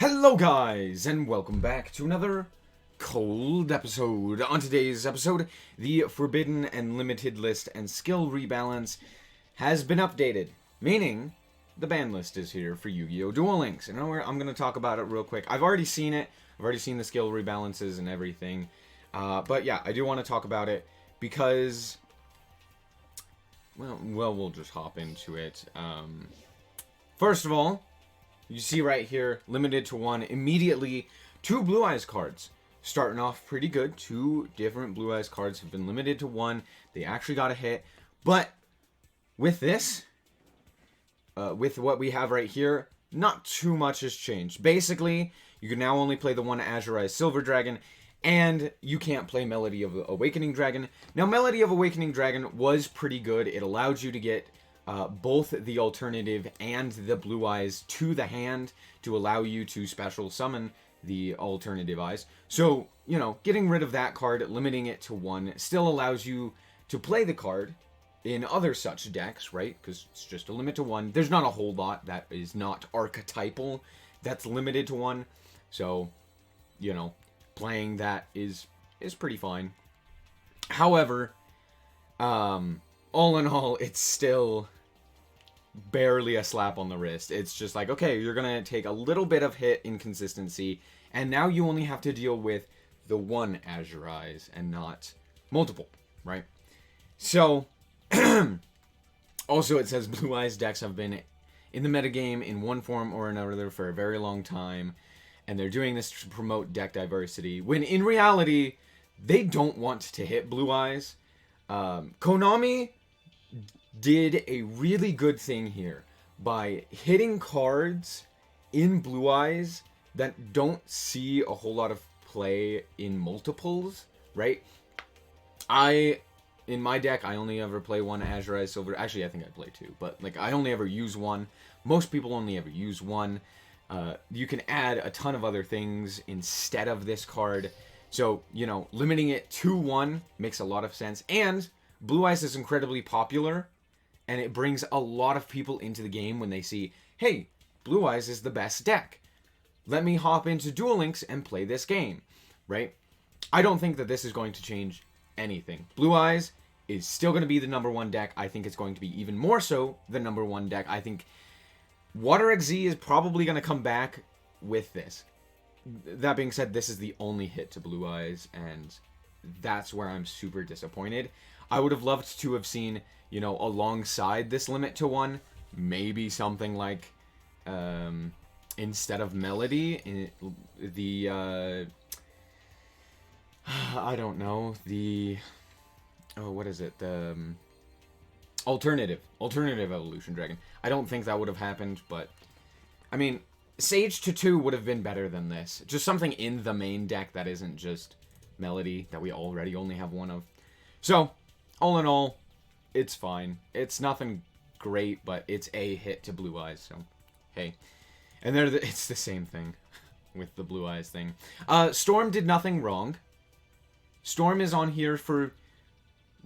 Hello guys, and welcome back to another cold episode. On today's episode, the Forbidden and Limited List and Skill Rebalance has been updated, meaning the ban list is here for Yu-Gi-Oh! Duel Links. And I'm going to talk about it real quick. I've already seen it. I've already seen the skill rebalances and everything. But yeah, I do want to talk about it because, well, we'll just hop into it. First of all, you see right here, limited to one, immediately 2 Blue Eyes cards. Starting off pretty good. 2 different Blue Eyes cards have been limited to 1. They actually got a hit. But with this, with what we have right here, not too much has changed. Basically, you can now only play the one Azurized Silver Dragon, and you can't play Melody of Awakening Dragon. Now, Melody of Awakening Dragon was pretty good. It allowed you to get both the alternative and the Blue Eyes to the hand to allow you to special summon the alternative eyes. So, you know, getting rid of that card, limiting it to 1, still allows you to play the card in other such decks, right? Because it's just a limit to 1. There's not a whole lot that is not archetypal that's limited to 1. So, you know, playing that is pretty fine. However, all in all, it's still barely a slap on the wrist. It's just like, okay, you're gonna take a little bit of hit inconsistency, and now you only have to deal with the one Azure Eyes and not multiple, right? So, also it says Blue Eyes decks have been in the metagame in one form or another for a very long time, and they're doing this to promote deck diversity, when in reality, they don't want to hit Blue Eyes. Konami did a really good thing here by hitting cards in Blue Eyes that don't see a whole lot of play in multiples, right? In my deck, I only ever play one Azurized Silver. Actually, I think I play 2, but like I only ever use 1. Most people only ever use 1. You can add a ton of other things instead of this card. So, you know, limiting it to 1 makes a lot of sense. And Blue Eyes is incredibly popular, and it brings a lot of people into the game when they see, hey, Blue Eyes is the best deck. Let me hop into Duel Links and play this game, right? I don't think that this is going to change anything. Blue Eyes is still going to be the #1 deck. I think it's going to be even more so the #1 deck. I think Water XZ is probably going to come back with this. That being said, this is the only hit to Blue Eyes, and that's where I'm super disappointed. I would have loved to have seen, you know, alongside this limit to 1, maybe something like, instead of Melody, I don't know, what is it, the alternative Evolution Dragon. I don't think that would have happened, but, I mean, Sage to 2 would have been better than this. Just something in the main deck that isn't just Melody, that we already only have 1 of. So, all in all, it's fine. It's nothing great, but it's a hit to Blue Eyes, so hey. And it's the same thing with the Blue Eyes thing. Storm did nothing wrong. Storm is on here for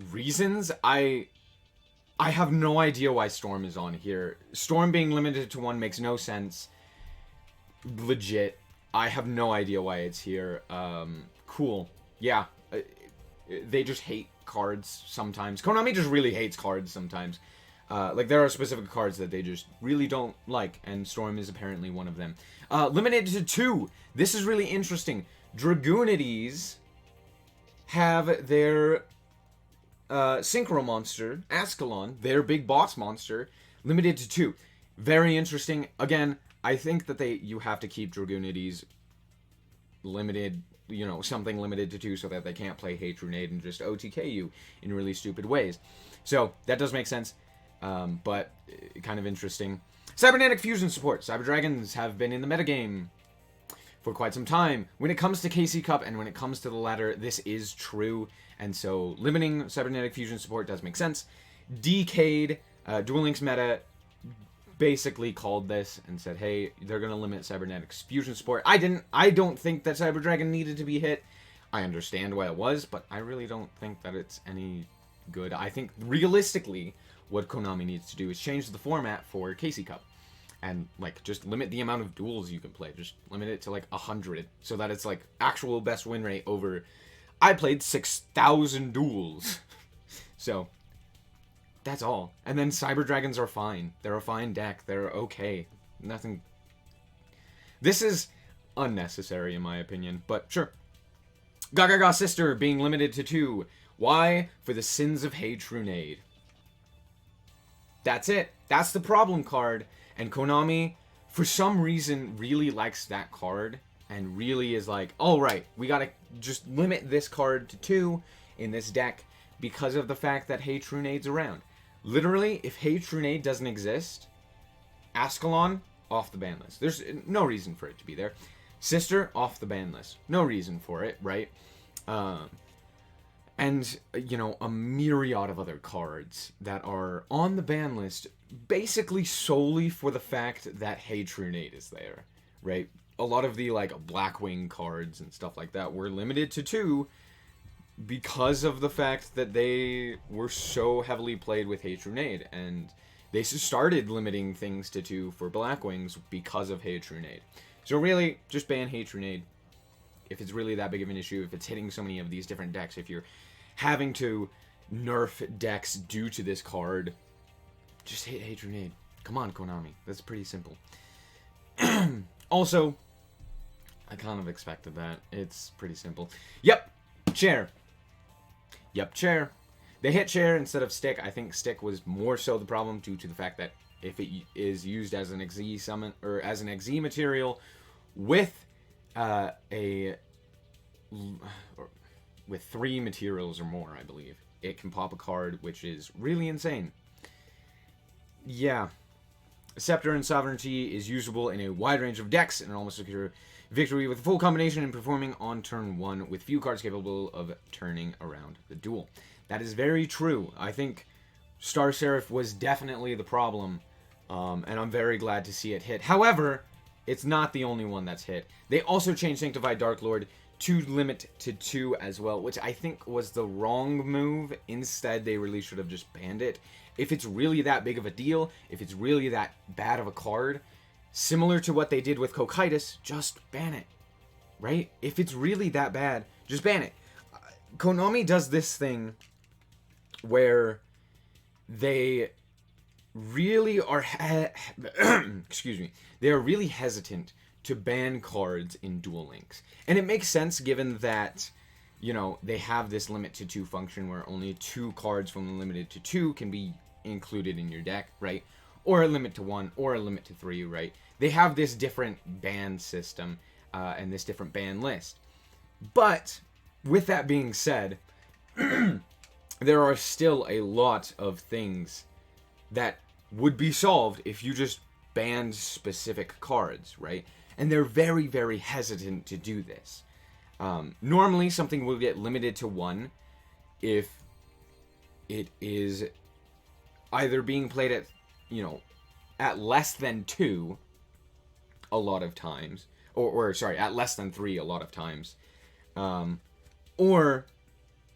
reasons. I have no idea why Storm is on here. Storm being limited to 1 makes no sense. Legit. I have no idea why it's here. Cool. Yeah. They just hate cards sometimes. Konami just really hates cards sometimes. Like, there are specific cards that they just really don't like, and Storm is apparently one of them. Limited to 2. This is really interesting. Dragoonides have their Synchro monster, Ascalon, their big boss monster, limited to 2. Very interesting. Again, I think that you have to keep Dragoonides limited, you know, something limited to 2 so that they can't play Hatronade and just OTK you in really stupid ways. So, that does make sense, but kind of interesting. Cybernetic Fusion support. Cyber Dragons have been in the metagame for quite some time. When it comes to KC Cup and when it comes to the ladder, this is true, and so limiting Cybernetic Fusion support does make sense. Decade, Duel Links meta basically called this and said, hey, they're going to limit Cybernetic Fusion support. I don't think that Cyber Dragon needed to be hit. I understand why it was, but I really don't think that it's any good. I think, realistically, what Konami needs to do is change the format for KC Cup. and like just limit the amount of duels you can play. Just limit it to like 100, so that it's like actual best win rate over. I played 6,000 duels, so that's all. And then Cyber Dragons are fine. They're a fine deck. They're okay. Nothing. This is unnecessary in my opinion, but sure. Gaga Sister being limited to 2. Why? For the sins of Hey Trunade. That's it. That's the problem card. And Konami, for some reason, really likes that card. And really is like, alright, we gotta just limit this card to 2 in this deck because of the fact that Hey Trunade's around. Literally, if Hey Trunade doesn't exist, Ascalon, off the ban list. There's no reason for it to be there. Sister, off the ban list. No reason for it, right? And, you know, a myriad of other cards that are on the ban list basically solely for the fact that Hey Trunade is there, right? A lot of the, like, Blackwing cards and stuff like that were limited to 2 because of the fact that they were so heavily played with Hey Trunade, and they started limiting things to 2 for Blackwings because of Hey Trunade. So really, just ban Hey Trunade. If it's really that big of an issue, if it's hitting so many of these different decks, if you're having to nerf decks due to this card, just hit Hey Trunade. Come on, Konami. That's pretty simple. Also, I kind of expected that. It's pretty simple. Yep, chair. Yep, chair. They hit chair instead of stick. I think stick was more so the problem due to the fact that if it is used as an XZ summon or as an XZ material with with 3 materials or more, I believe, it can pop a card, which is really insane. Yeah. Scepter and Sovereignty is usable in a wide range of decks and almost secure victory with a full combination and performing on turn 1 with few cards capable of turning around the duel. That is very true. I think Star Seraph was definitely the problem, and I'm very glad to see it hit. However, it's not the only one that's hit. They also changed Sanctified Dark Lord to limit to 2 as well, which I think was the wrong move. Instead, they really should have just banned it. If it's really that big of a deal, if it's really that bad of a card, similar to what they did with Cocytus, just ban it, right? If it's really that bad, just ban it. Konami does this thing where they really are excuse me, they are really hesitant to ban cards in Duel Links. And it makes sense given that, you know, they have this limit to 2 function where only 2 cards from the limited to 2 can be included in your deck, right? Or a limit to 1, or a limit to 3, right? They have this different ban system and this different ban list. But with that being said, there are still a lot of things that would be solved if you just banned specific cards, right? And they're very, very hesitant to do this. Normally, something will get limited to 1 if it is either being played at, you know, at less than 2 a lot of times, or sorry, at less than 3 a lot of times, or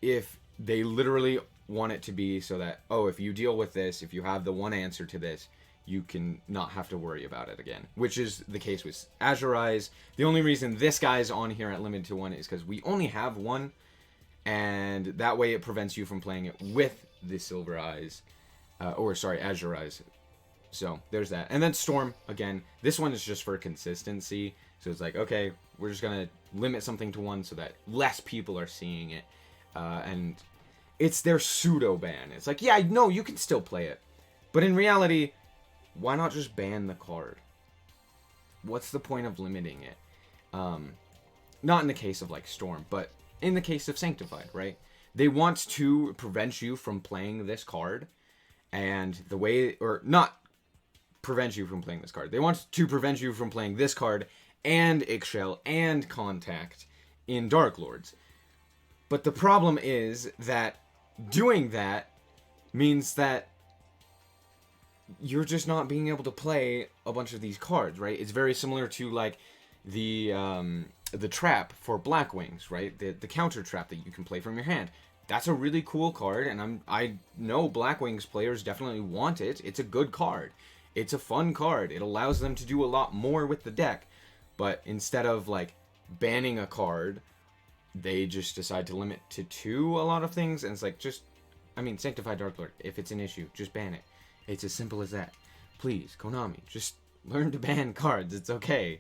if they literally want it to be so that, oh, if you deal with this, if you have the one answer to this, you can not have to worry about it again, which is the case with Azure Eyes. The only reason this guy's on here at limited to 1 is because we only have 1, and that way it prevents you from playing it with the Silver Eyes, Azure Eyes. So there's that. And then Storm, again, this one is just for consistency. So it's like, okay, we're just going to limit something to 1 so that less people are seeing it. And it's their pseudo ban. It's like, yeah, no, you can still play it. But in reality, why not just ban the card? What's the point of limiting it? Not in the case of like Storm, but in the case of Sanctified, right? They want to prevent you from playing this card. And the way, or not prevent you from playing this card. They want to prevent you from playing this card and Eggshell and Contact in Dark Lords. But the problem is that doing that means that you're just not being able to play a bunch of these cards, right? It's very similar to like the trap for Blackwings, right? The counter trap that you can play from your hand. That's a really cool card, and I know Blackwings players definitely want it. It's a good card. It's a fun card. It allows them to do a lot more with the deck. But instead of, like, banning a card, they just decide to limit to 2 a lot of things. And it's like, just, I mean, Sanctified Dark Lord, if it's an issue, just ban it. It's as simple as that. Please, Konami, just learn to ban cards. It's okay.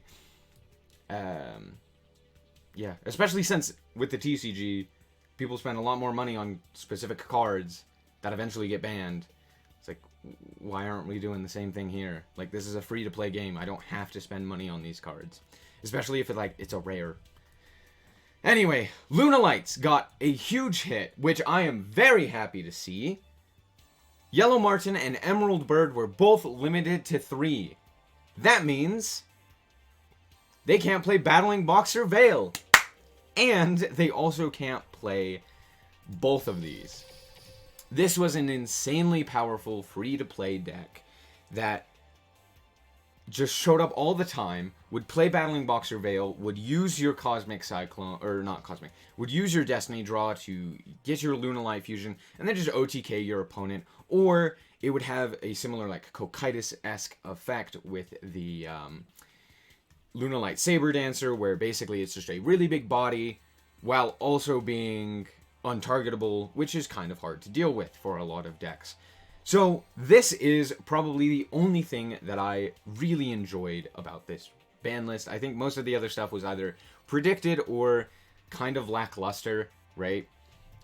Yeah, especially since with the TCG, people spend a lot more money on specific cards that eventually get banned. It's like, why aren't we doing the same thing here? Like, this is a free-to-play game. I don't have to spend money on these cards. Especially if it's a rare. Anyway, Lunalights got a huge hit, which I am very happy to see. Yellow Martin and Emerald Bird were both limited to 3. That means they can't play Battling Boxer Veil. And they also can't play both of these. This was an insanely powerful free-to-play deck that just showed up all the time, would play Battling Boxer Veil, would use your Cosmic Cyclone, or not Cosmic, would use your Destiny Draw to get your Lunalight Fusion, and then just OTK your opponent, or it would have a similar, like, Cocytus-esque effect with the Lunalight Saber Dancer, where basically it's just a really big body, while also being untargetable, which is kind of hard to deal with for a lot of decks. So this is probably the only thing that I really enjoyed about this ban list. I think most of the other stuff was either predicted or kind of lackluster, right?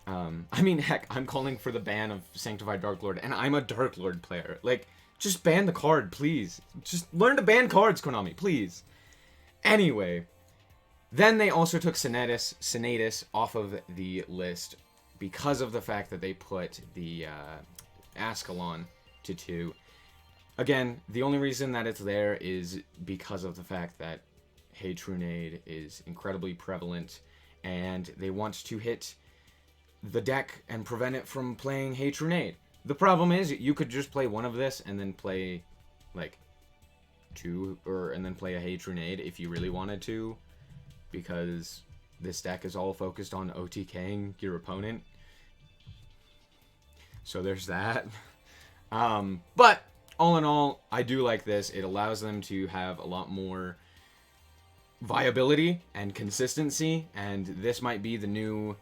I mean, heck, I'm calling for the ban of Sanctified Dark Lord, and I'm a Dark Lord player. Like, just ban the card, please. Just learn to ban cards, Konami, please. Anyway, then they also took Senatus off of the list because of the fact that they put the Ascalon to 2. Again, the only reason that it's there is because of the fact that Hatronade is incredibly prevalent, and they want to hit the deck and prevent it from playing Hatronade. The problem is, you could just play one of this and then play, like, 2, and then play a Hatronade if you really wanted to, because this deck is all focused on OTKing your opponent. So there's that. But all in all, I do like this. It allows them to have a lot more viability and consistency, and this might be the new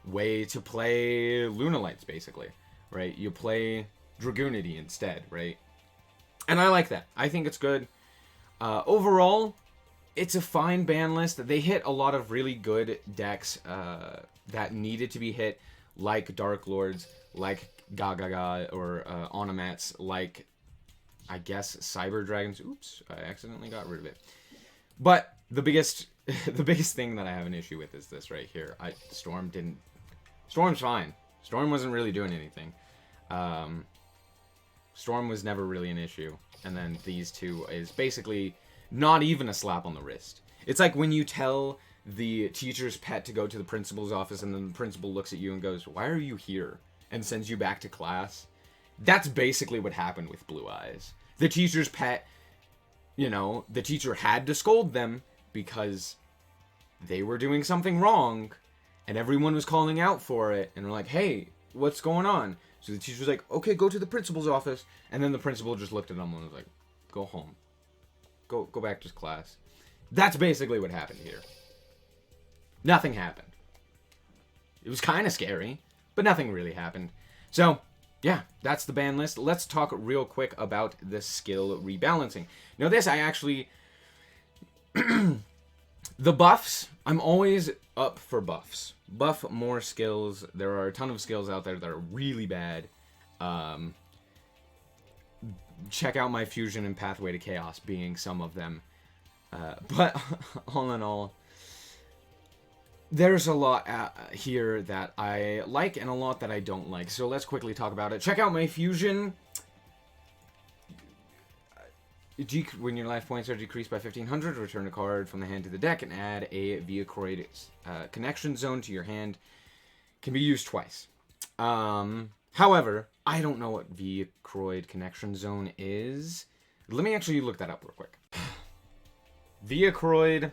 way to play Lunalights, basically, right? You play Dragoonity instead, right? And I like that. I think it's good. Overall, it's a fine ban list. They hit a lot of really good decks that needed to be hit, like Dark Lords, like Gagaga, or Automats, like, I guess, Cyber Dragons. Oops, I accidentally got rid of it. But the biggest thing that I have an issue with is this right here. Storm's fine. Storm wasn't really doing anything. Storm was never really an issue. And then these two is basically not even a slap on the wrist. It's like when you tell the teacher's pet to go to the principal's office, and then the principal looks at you and goes, "Why are you here?" and sends you back to class. That's basically what happened with Blue Eyes. The teacher's pet, the teacher had to scold them because they were doing something wrong, and everyone was calling out for it, and we're like, "Hey, what's going on?" So the teacher was like, "Okay, go to the principal's office," and then the principal just looked at them and was like, "Go home. Go back to class." That's basically what happened here. Nothing happened. It was kind of scary, but nothing really happened. So, yeah, that's the ban list. Let's talk real quick about the skill rebalancing. Now this, I actually... the buffs, I'm always up for buffs. Buff more skills. There are a ton of skills out there that are really bad. Check out my Fusion and Pathway to Chaos being some of them. But all in all, there's a lot here that I like and a lot that I don't like. So let's quickly talk about it. Check out my Fusion. When your life points are decreased by 1,500, return a card from the hand to the deck and add a Viacroid connection zone to your hand. Can be used twice. However, I don't know what Viacroid connection zone is. Let me actually look that up real quick. Viacroid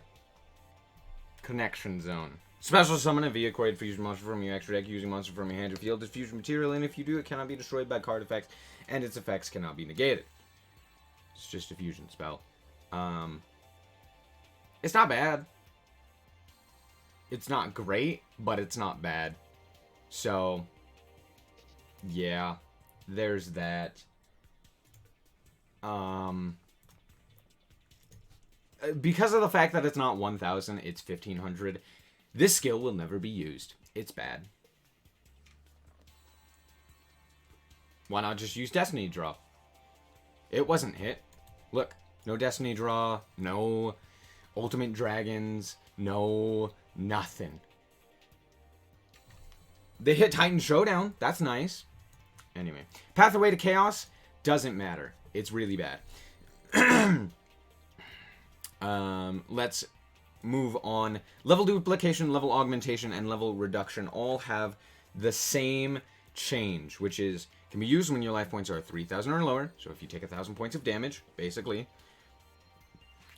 connection zone. Special summon a Viacroid fusion monster from your extra deck using monster from your hand or field as fusion material, and if you do, it cannot be destroyed by card effects, and its effects cannot be negated. It's just a fusion spell. It's not bad. It's not great, but it's not bad. So, yeah, there's that. Because of the fact that it's not 1,000, it's 1,500. This skill will never be used. It's bad. Why not just use Destiny Draw? It wasn't hit. Look, no Destiny Draw, no Ultimate Dragons, no nothing. They hit Titan Showdown. That's nice. Anyway, Pathway to Chaos doesn't matter. It's really bad. Let's move on. Level duplication, level augmentation, and level reduction all have the same change, which is can be used when your life points are 3,000 or lower. So if you take 1,000 points of damage, basically,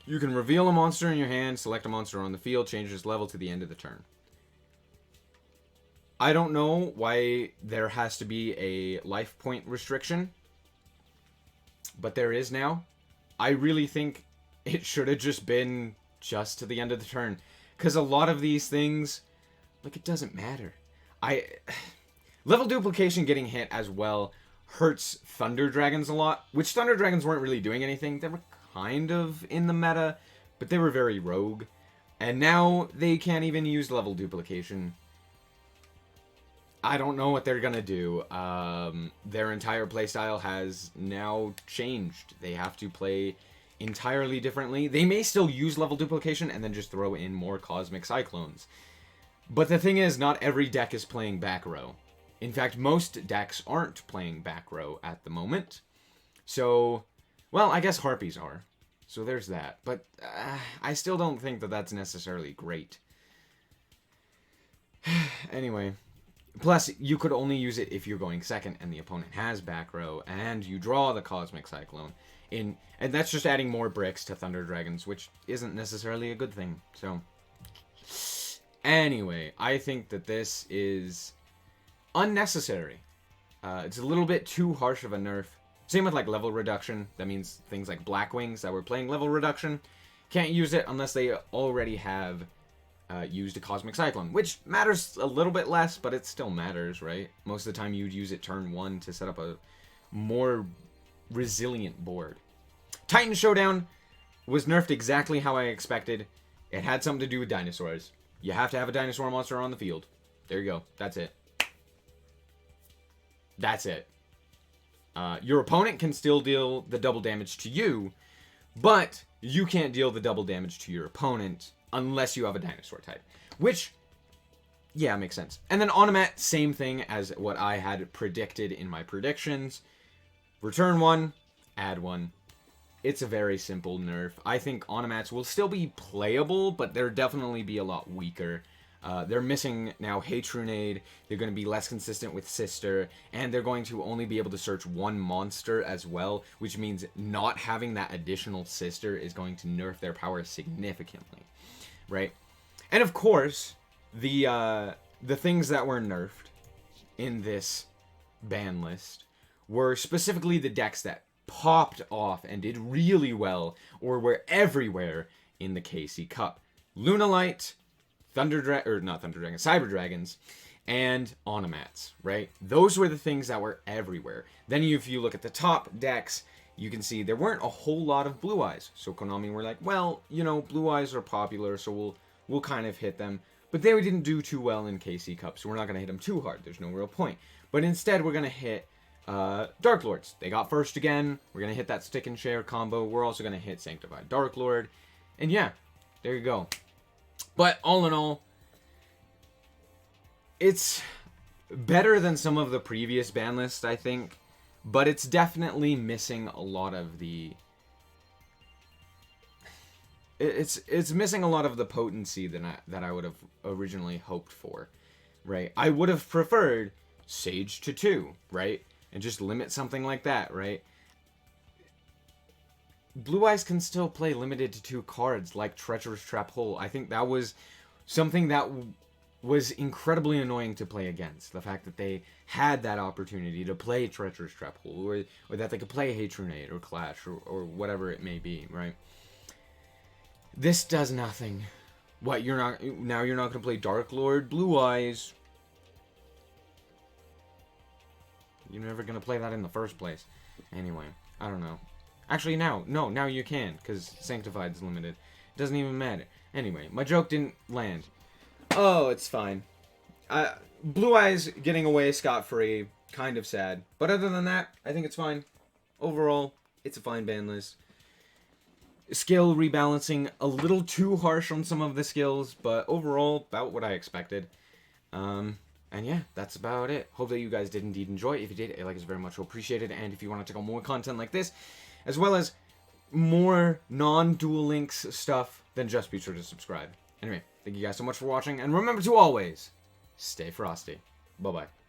you can reveal a monster in your hand, select a monster on the field, change its level to the end of the turn. I don't know why there has to be a life point restriction, but there is now. I really think it should have just been just to the end of the turn, because a lot of these things, like, it doesn't matter. Level duplication getting hit as well hurts Thunder Dragons a lot, which Thunder Dragons weren't really doing anything. They were kind of in the meta, but they were very rogue, and now they can't even use level duplication. I don't know what they're gonna do. Their entire playstyle has now changed. They have to play entirely differently. They may still use level duplication and then just throw in more Cosmic Cyclones. But the thing is, not every deck is playing back row. In fact, most decks aren't playing back row at the moment. So, well, I guess Harpies are. So there's that. But I still don't think that that's necessarily great. Anyway. Plus, you could only use it if you're going second and the opponent has back row and you draw the Cosmic Cyclone. And that's just adding more bricks to Thunder Dragons, which isn't necessarily a good thing. So, anyway, I think that this is unnecessary. It's a little bit too harsh of a nerf. Same with like level reduction. That means things like Blackwings that were playing level reduction can't use it unless they already have used a Cosmic Cyclone, which matters a little bit less, but it still matters, right? Most of the time you'd use it turn 1 to set up a more resilient board. Titan Showdown was nerfed exactly how I expected. It had something to do with dinosaurs. You have to have a dinosaur monster on the field. There you go. That's it. That's it. Your opponent can still deal the double damage to you, but you can't deal the double damage to your opponent unless you have a dinosaur type. Which, yeah, makes sense. And then Automat, same thing as what I had predicted in my predictions. Return 1, add 1. It's a very simple nerf. I think Automats will still be playable, but they'll definitely be a lot weaker. They're missing now Hatrunade, they're going to be less consistent with Sister, and they're going to only be able to search one monster as well, which means not having that additional Sister is going to nerf their power significantly, right? And of course, the things that were nerfed in this ban list were specifically the decks that popped off and did really well, or were everywhere in the KC Cup. Lunalight, Cyber Dragons, and Automats, right? Those were the things that were everywhere. Then if you look at the top decks, you can see there weren't a whole lot of Blue Eyes. So Konami were like, well, you know, Blue Eyes are popular, so we'll kind of hit them. But they didn't do too well in KC Cup, so we're not going to hit them too hard. There's no real point. But instead, we're going to hit Dark Lords. They got first again. We're going to hit that Stick and Share combo. We're also going to hit Sanctified Dark Lord. And yeah, there you go. But all in all, it's better than some of the previous ban lists, I think. But it's definitely missing a lot of the... It's missing a lot of the potency that I would have originally hoped for, right? I would have preferred Sage to 2, right? And just limit something like that, right? Blue Eyes can still play limited to 2 cards, like Treacherous Trap Hole. I think that was something that was incredibly annoying to play against. The fact that they had that opportunity to play Treacherous Trap Hole, or that they could play Hatronade or Clash or whatever it may be, right? This does nothing. What, you're not going to play Dark Lord Blue Eyes? You're never going to play that in the first place. Anyway, I don't know. Actually, now you can, because Sanctified's limited. It doesn't even matter. Anyway, my joke didn't land. Oh, it's fine. Blue Eyes getting away scot-free, kind of sad. But other than that, I think it's fine. Overall, it's a fine ban list. Skill rebalancing a little too harsh on some of the skills, but overall, about what I expected. And yeah, that's about it. Hope that you guys did indeed enjoy. If you did, a like is very much appreciated. And if you want to check out more content like this, as well as more non-Duel Links stuff, then just be sure to subscribe. Anyway, thank you guys so much for watching, and remember to always stay frosty. Bye-bye.